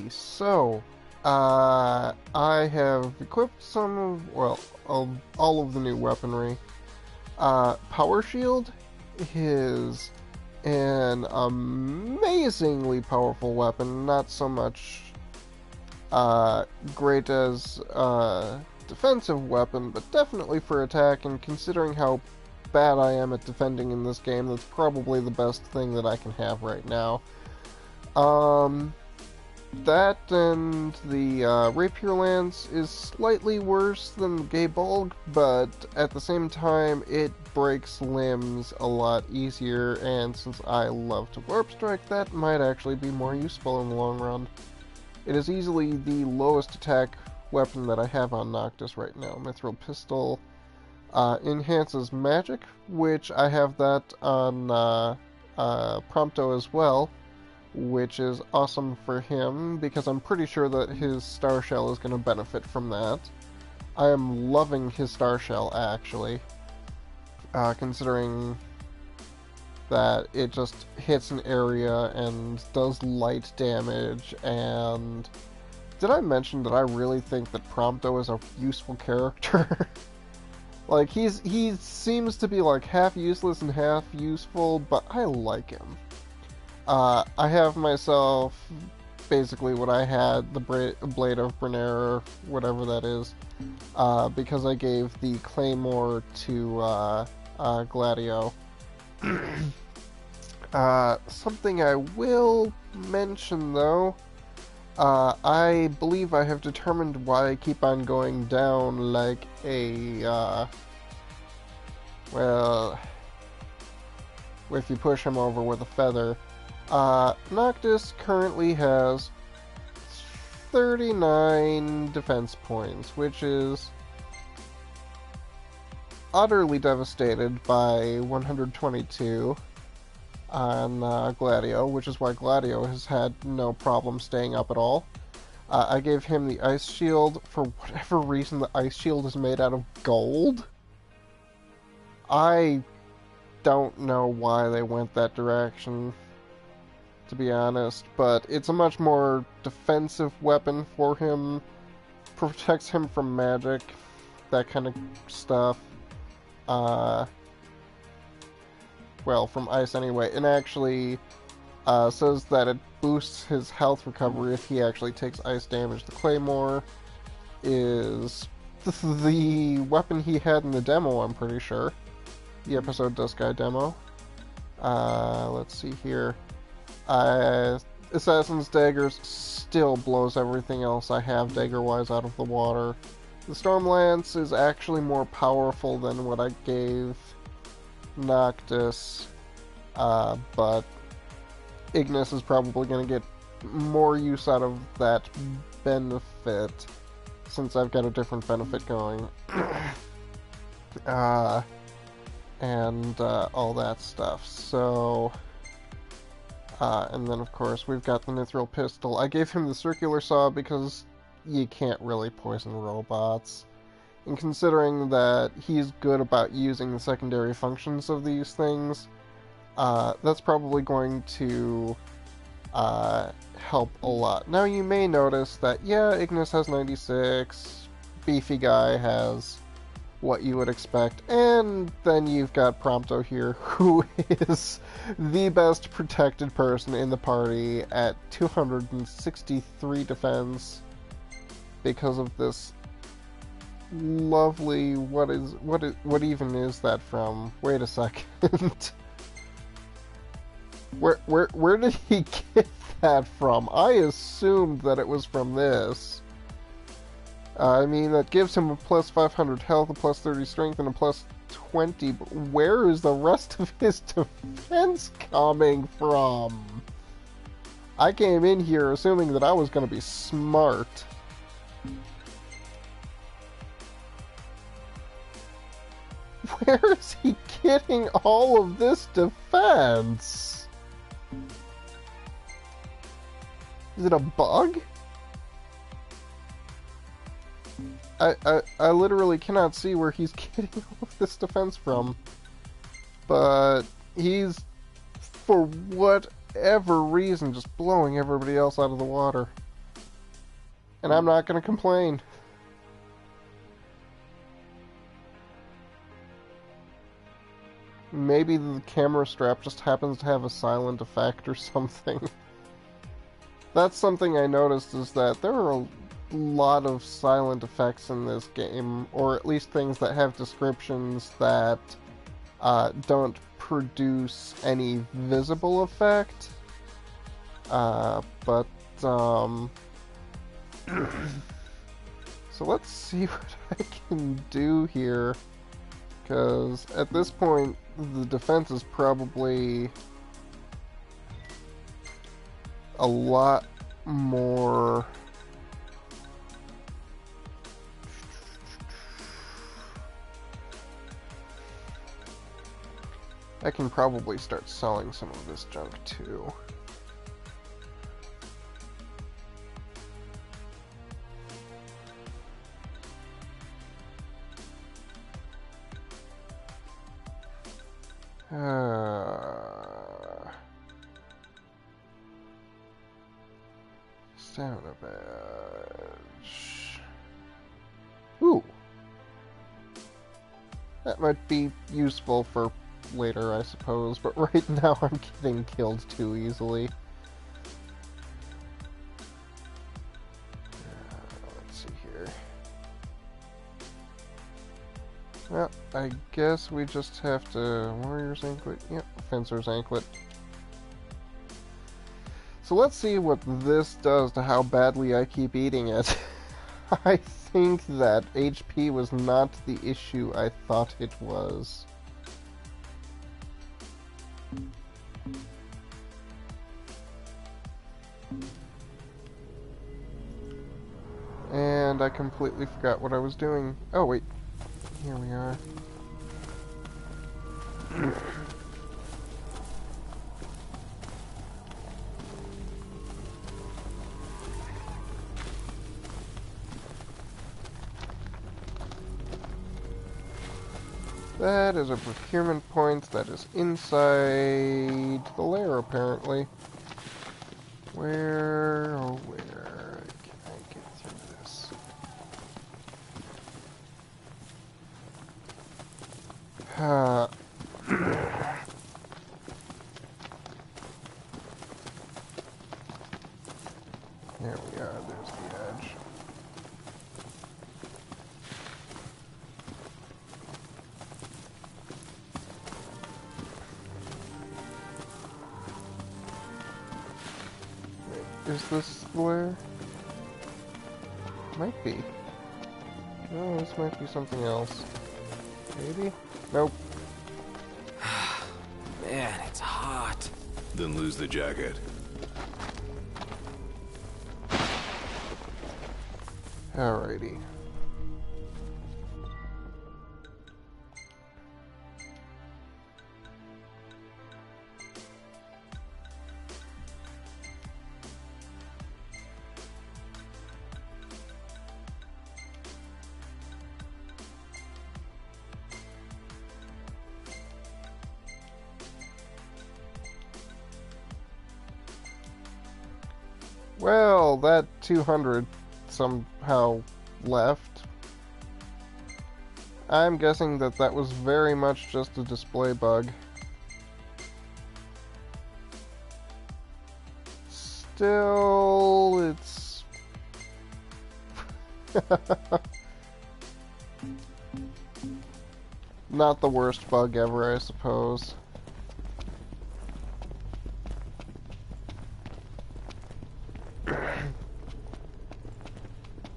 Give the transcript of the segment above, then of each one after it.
So, I have equipped some of, well, of all of the new weaponry. Power Shield is an amazingly powerful weapon, not so much, great as a defensive weapon, but definitely for attack, and considering how bad I am at defending in this game, that's probably the best thing that I can have right now. Um, that and the Rapier Lance is slightly worse than the Gay Bulg, but at the same time, it breaks limbs a lot easier, and since I love to Warp Strike, that might actually be more useful in the long run. It is easily the lowest attack weapon that I have on Noctis right now. Mithril Pistol enhances magic, which I have that on Prompto as well, which is awesome for him because I'm pretty sure that his Star Shell is going to benefit from that. I am loving his Star Shell actually, considering that it just hits an area and does light damage. And did I mention that I really think that Prompto is a useful character? Like he seems to be like half useless and half useful, but I like him. I have myself basically what I had, the Blade of Brenner, whatever that is, because I gave the Claymore to Gladio. Something I will mention though, I believe I have determined why I keep on going down like a, well, if you push him over with a feather. Noctis currently has 39 defense points, which is utterly devastated by 122 on Gladio, which is why Gladio has had no problem staying up at all. I gave him the Ice Shield. For whatever reason, the Ice Shield is made out of gold. I don't know why they went that direction, to be honest, but it's a much more defensive weapon for him, protects him from magic, that kind of stuff. Well, from ice anyway, and actually says that it boosts his health recovery if he actually takes ice damage. The Claymore is the weapon he had in the demo, I'm pretty sure. The episode Dusky demo. Let's see here. Assassin's Daggers still blows everything else I have dagger-wise out of the water. The Storm Lance is actually more powerful than what I gave Noctis, but Ignis is probably going to get more use out of that benefit, since I've got a different benefit going. And all that stuff, so... and then, of course, we've got the Mithril Pistol. I gave him the Circular Saw because you can't really poison robots. And considering that he's good about using the secondary functions of these things, that's probably going to help a lot. Now, you may notice that, yeah, Ignis has 96, Beefy Guy has what you would expect, and then you've got Prompto here, who is the best protected person in the party at 263 defense because of this lovely, what even is that from? Wait a second. Where did he get that from? I assumed that it was from this. I mean, that gives him a plus 500 health, a plus 30 strength, and a plus 20, but where is the rest of his defense coming from? I came in here assuming that I was going to be smart. Where is he getting all of this defense? Is it a bug? I literally cannot see where he's getting all of this defense from. But he's, for whatever reason, just blowing everybody else out of the water. And I'm not going to complain. Maybe the camera strap just happens to have a silent effect or something. That's something I noticed, is that there are a lot of silent effects in this game, or at least things that have descriptions that don't produce any visible effect. So let's see what I can do here, because at this point the defense is probably a lot more. I can probably start selling some of this junk too. Stamina badge. Ooh. That might be useful for later, I suppose, but right now I'm getting killed too easily. Let's see here. Well, I guess we just have to... Warrior's Anklet? Yep, Fencer's Anklet. So let's see what this does to how badly I keep eating it. I think that HP was not the issue I thought it was. And I completely forgot what I was doing. Oh, wait. Here we are. That is a procurement point that is inside the lair, apparently. Where, oh where can I get through this? There we are, there's the edge. Is this the lair? Might be. No, this might be something else. Maybe? Nope. Man, it's hot. Then lose the jacket. Alrighty. Well, that 200 somehow left. I'm guessing that that was very much just a display bug. Still, it's... not the worst bug ever, I suppose.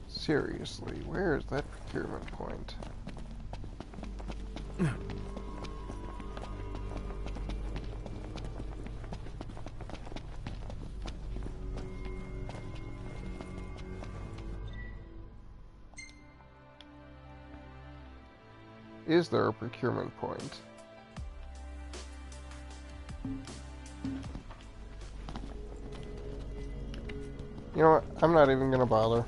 Seriously, where is that procurement point? Is there a procurement point? You know what? I'm not even gonna bother.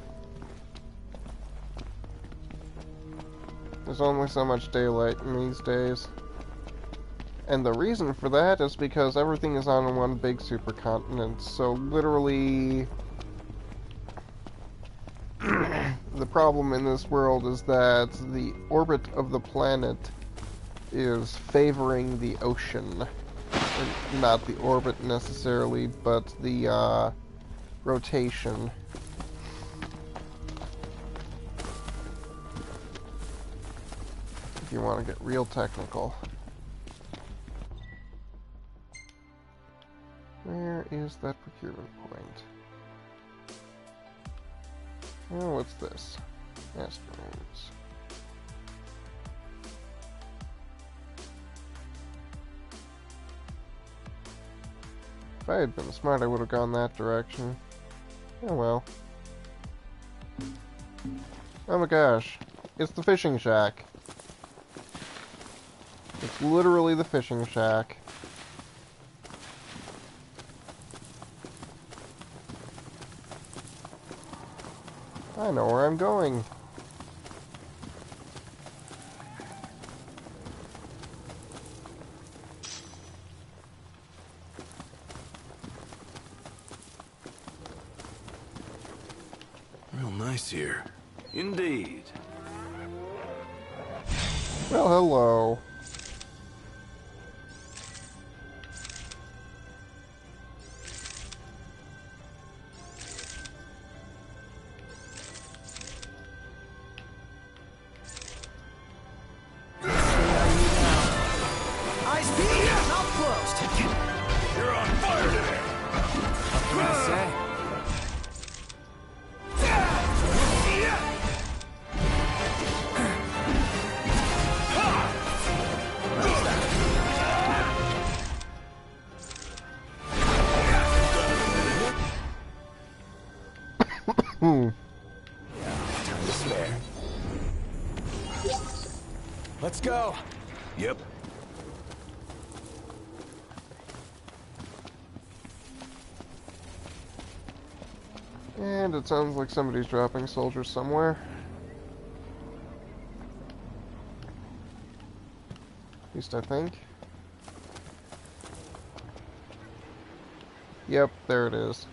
There's only so much daylight in these days. And the reason for that is because everything is on one big supercontinent, so literally The problem in this world is that the orbit of the planet is favoring the ocean. Not the orbit necessarily, but the rotation. If you want to get real technical. Where is that procurement point? Oh, what's this? Asteroids. If I had been smart, I would have gone that direction. Oh well. Oh my gosh. It's the fishing shack. It's literally the fishing shack. I know where I'm going. Real nice here. Indeed. Well, hello. Time to spare. Let's go. Yep. And it sounds like somebody's dropping soldiers somewhere. At least I think. Yep, there it is.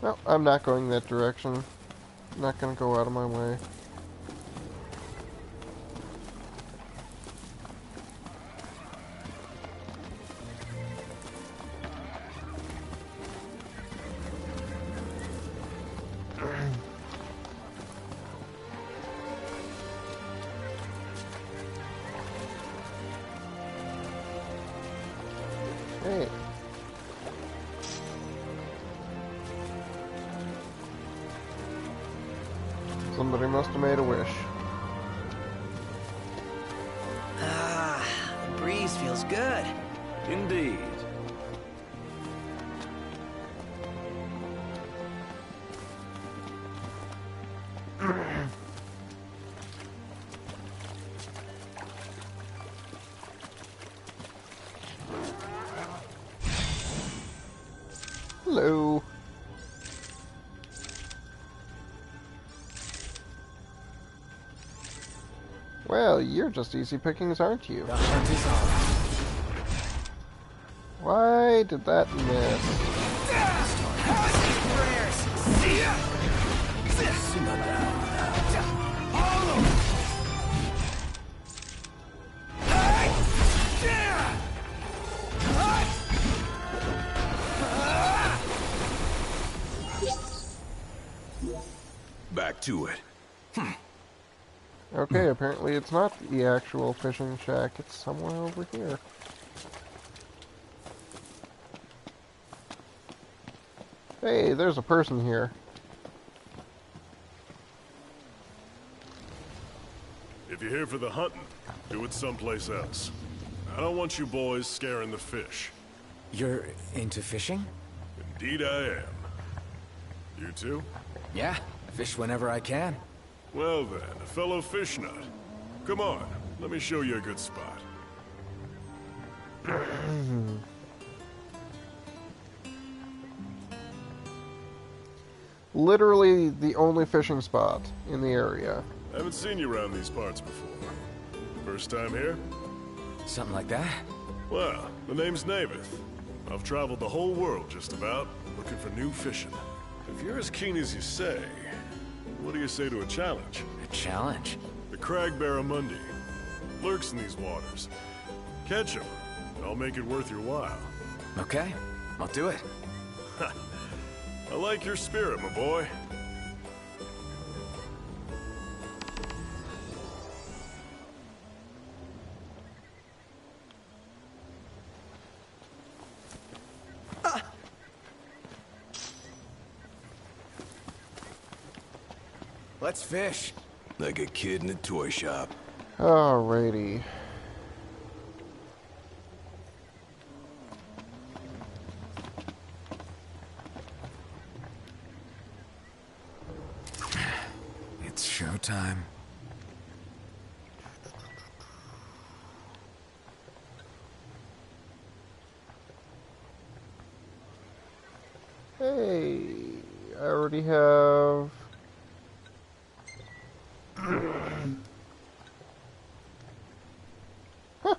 Well, I'm not going that direction. I'm not gonna go out of my way. Hey. Somebody must have made a wish. Ah, the breeze feels good. Indeed. Hello. Well, you're just easy pickings, aren't you? The hunt is on. Why did that miss? Simmer down. Back to it. Okay, apparently it's not the actual fishing shack, it's somewhere over here. Hey, there's a person here. If you're here for the hunting, do it someplace else. I don't want you boys scaring the fish. You're into fishing? Indeed I am. You too? Yeah, fish whenever I can. Well then, a fellow fish nut. Come on, let me show you a good spot. Literally the only fishing spot in the area. I haven't seen you around these parts before. First time here? Something like that? Well, the name's Navith. I've traveled the whole world just about, looking for new fishing. If you're as keen as you say, What do you say to a challenge? A challenge? The Crag Barramundi lurks in these waters. Catch him, and I'll make it worth your while. Okay, I'll do it. I like your spirit, my boy. Let's fish. Like a kid in a toy shop. Alrighty. It's showtime. Hey, I already have... Huh.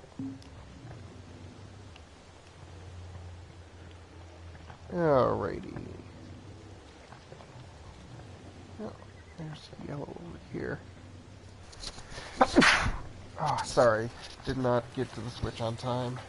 Alrighty. Oh, there's yellow over here. Oh, sorry. Did not get to the switch on time.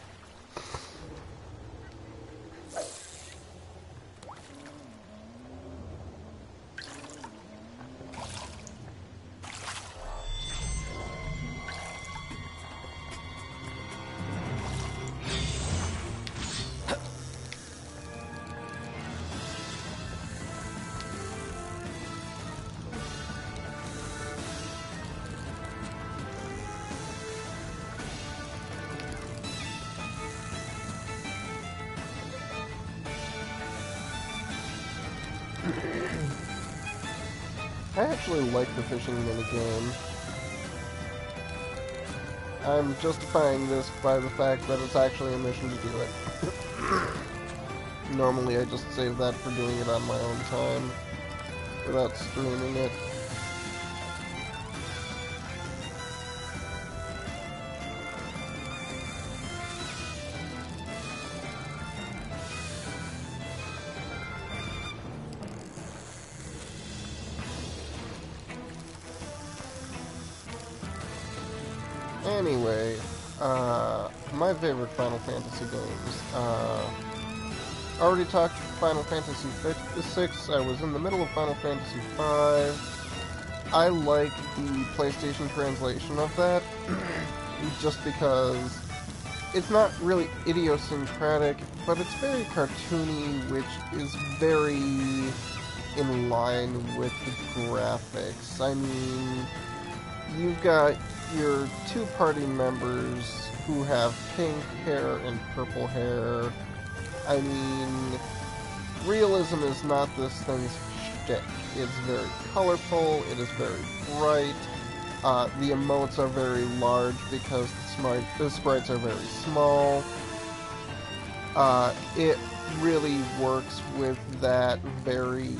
I actually like the fishing minigame. I'm justifying this by the fact that it's actually a mission to do it. Normally I just save that for doing it on my own time, without streaming it. Anyway, my favorite Final Fantasy games. Already talked Final Fantasy VI. I was in the middle of Final Fantasy V. I like the PlayStation translation of that, just because it's not really idiosyncratic, but it's very cartoony, which is very in line with the graphics. I mean, you've got your two party members who have pink hair and purple hair. I mean, realism is not this thing's shtick. It's very colorful, it is very bright, the emotes are very large because the sprites are very small. It really works with that very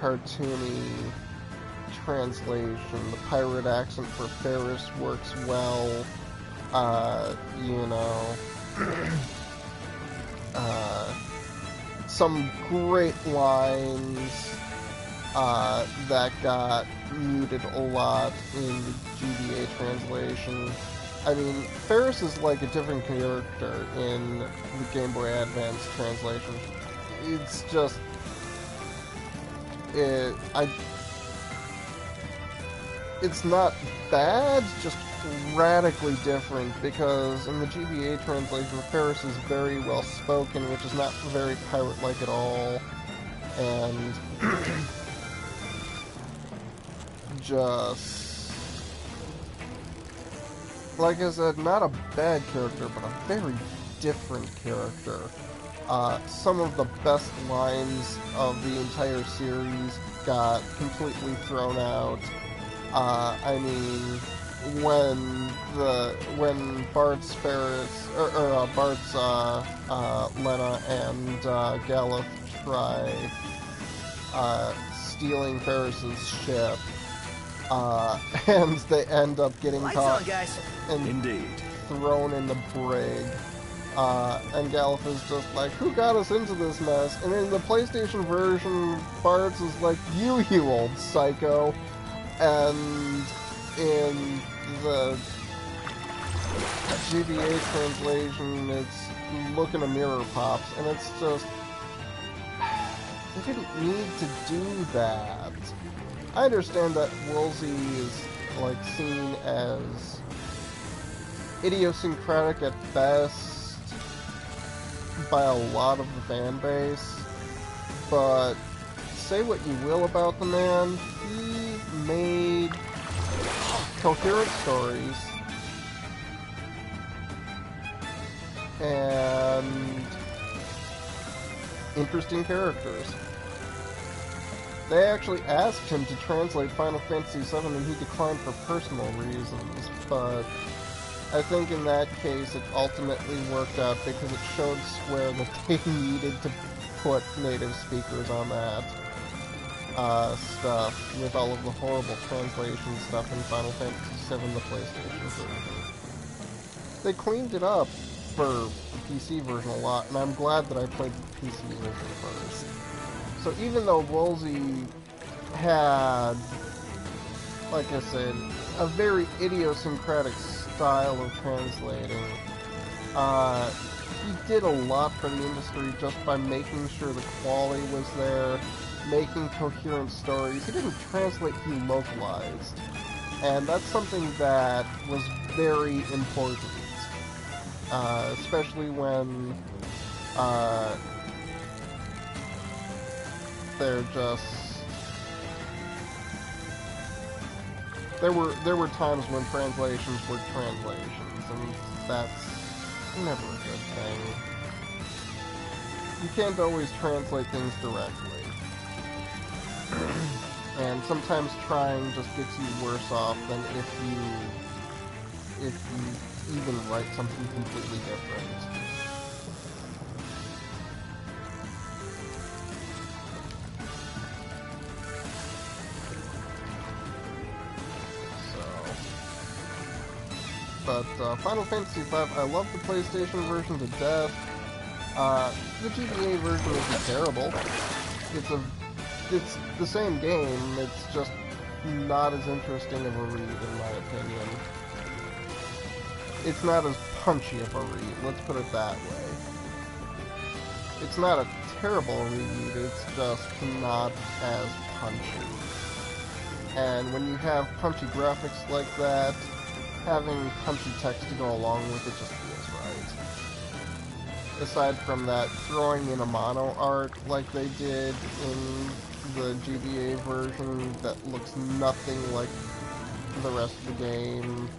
cartoony translation. The pirate accent for Ferris works well. You know, some great lines that got muted a lot in the GBA translation. I mean, Ferris is like a different character in the Game Boy Advance translation. It's just... It's not bad, just radically different, because in the GBA translation, Ferris is very well spoken, which is not very pirate-like at all, and just, like I said, not a bad character, but a very different character. Some of the best lines of the entire series got completely thrown out. I mean, when Bart's Ferris, Bart's Lena and Galuf try stealing Ferris's ship, and they end up getting caught and Indeed. thrown in the brig. And Galuf is just like, who got us into this mess? And in the PlayStation version, Bartz is like, you old psycho. And in the GBA translation, it's look in a mirror pops, and it's just, they didn't need to do that. I understand that Woolsey is, like, seen as idiosyncratic at best by a lot of the fan base, but say what you will about the man, he made coherent stories and interesting characters. They actually asked him to translate Final Fantasy VII and he declined for personal reasons, but I think in that case it ultimately worked out because it showed Square that they needed to put native speakers on that stuff with all of the horrible translation stuff in Final Fantasy VII, the PlayStation version. They cleaned it up for the PC version a lot, and I'm glad that I played the PC version first. So even though Woolsey had, like I said, a very idiosyncratic style of translating, he did a lot for the industry just by making sure the quality was there, making coherent stories. He didn't translate, he localized. And that's something that was very important. Especially when they're just... There were times when translations were translations, and that's never a good thing. You can't always translate things directly. And sometimes trying just gets you worse off than if you even write something completely different. But Final Fantasy V, I love the PlayStation version to death. The GBA version isn't terrible. It's the same game, it's just not as interesting of a read in my opinion. It's not as punchy of a read, let's put it that way. It's not a terrible read, it's just not as punchy. And when you have punchy graphics like that, having punchy text to go along with it just feels right. Aside from that, throwing in a mono art like they did in the GBA version that looks nothing like the rest of the game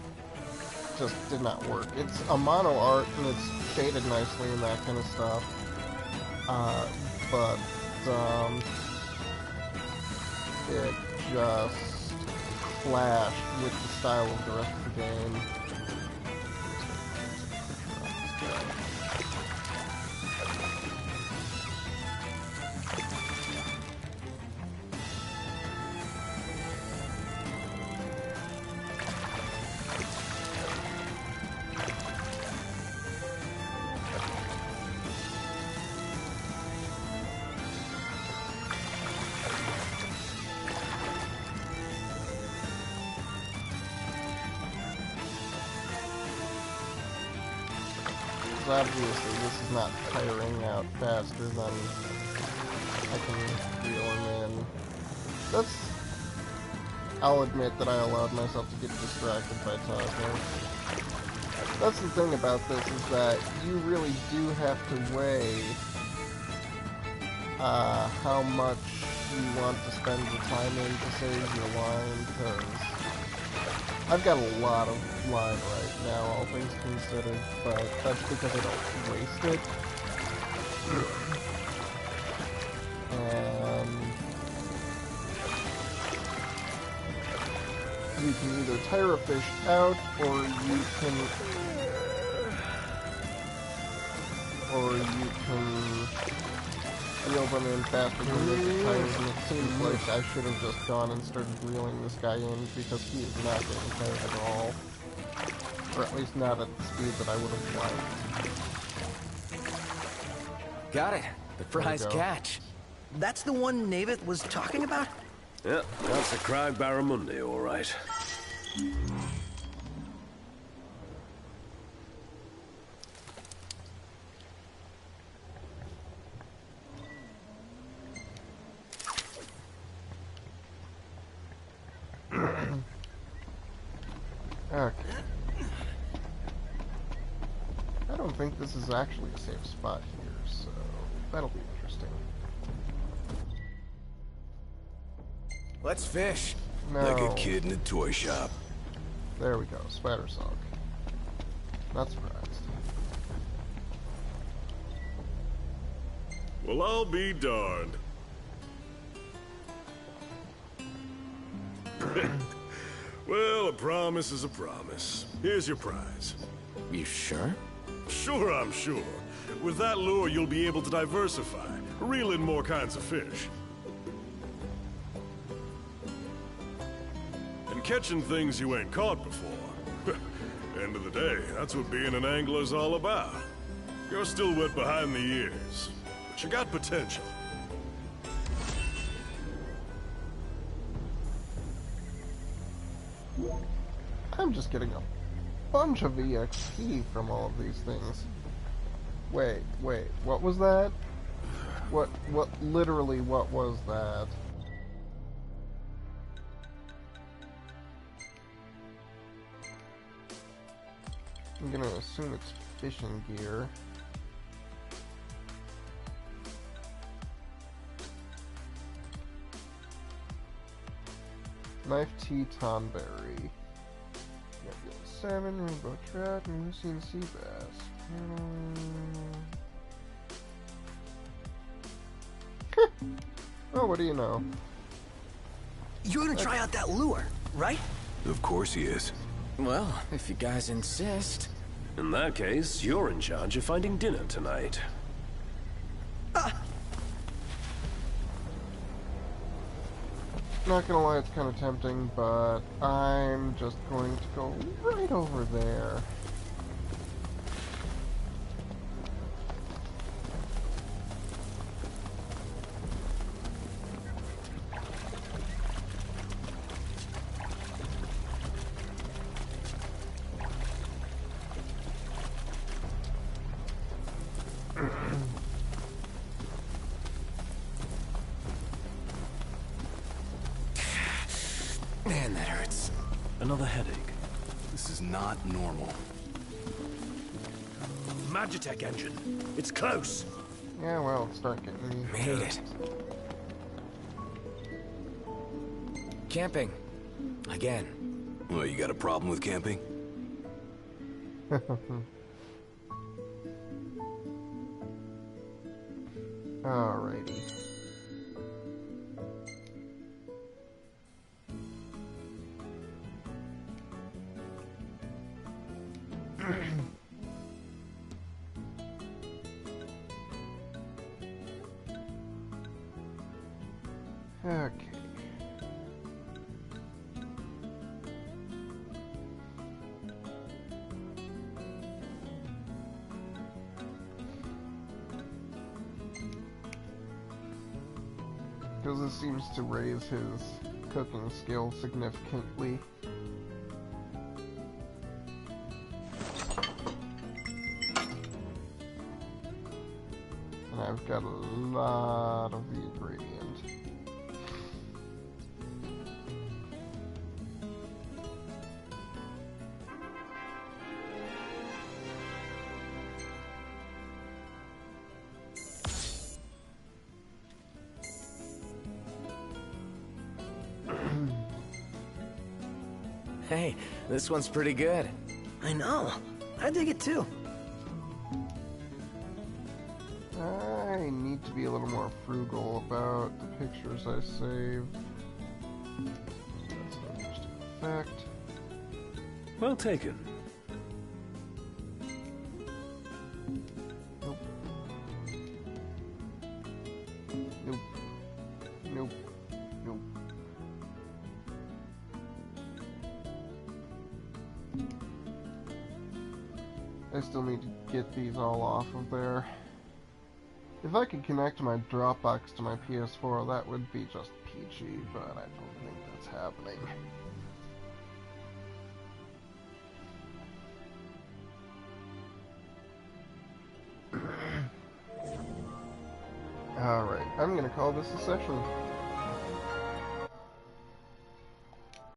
just did not work. It's a mono art and it's shaded nicely and that kind of stuff. But it just clashed with the style of the rest of the game. Obviously, this is not tiring out faster than I can reel him in. I'll admit that I allowed myself to get distracted by talking. That's the thing about this, is that you really do have to weigh how much you want to spend your time in to save your line, because I've got a lot of line right now, all things considered, but that's because I don't waste it. And you can either tire a fish out, or you can reel them in faster than the tires, and it seems like I should have just gone and started reeling this guy in, because he is not getting tired at all. Or at least not at the speed that I would have liked. Got it. The prize go. catch. That's the one Navith was talking about? Yep, that's a Crag Barramundi, all right. Okay. I don't think this is actually a safe spot here, so that'll be interesting. Let's fish. No. Like a kid in a toy shop. There we go, spider silk. Not surprised. Well, I'll be darned. Well, a promise is a promise. Here's your prize. You sure? Sure, I'm sure. With that lure, you'll be able to diversify, reel in more kinds of fish. And catching things you ain't caught before. End of the day, that's what being an angler's all about. You're still wet behind the ears, but you got potential. I'm just getting a bunch of EXP from all of these things. Wait, what was that? Literally, what was that? I'm gonna assume it's fishing gear. Knife tea tonberry. Salmon, rainbow trout, Lucian sea bass. Oh, what do you know? You're gonna try out that lure, right? Of course he is. Well, if you guys insist. In that case, you're in charge of finding dinner tonight. Not gonna lie, it's kind of tempting, but I'm just going to go right over there. Man, that hurts. Another headache. This is not normal. Magitech engine. It's close. Yeah, well, it's not getting me. Made it. Camping. Again. Well, you got a problem with camping? Alrighty. Okay. Because this seems to raise his cooking skill significantly. And I've got a lot of the ingredient. Hey, this one's pretty good. I know. I dig it too. I need to be a little more frugal about the pictures I save. That's an interesting effect. Well taken. Nope. Nope. Nope. Nope. I still need to get these all off of there. If I could connect my Dropbox to my PS4, that would be just peachy, but I don't think that's happening. Alright, I'm gonna call this a session.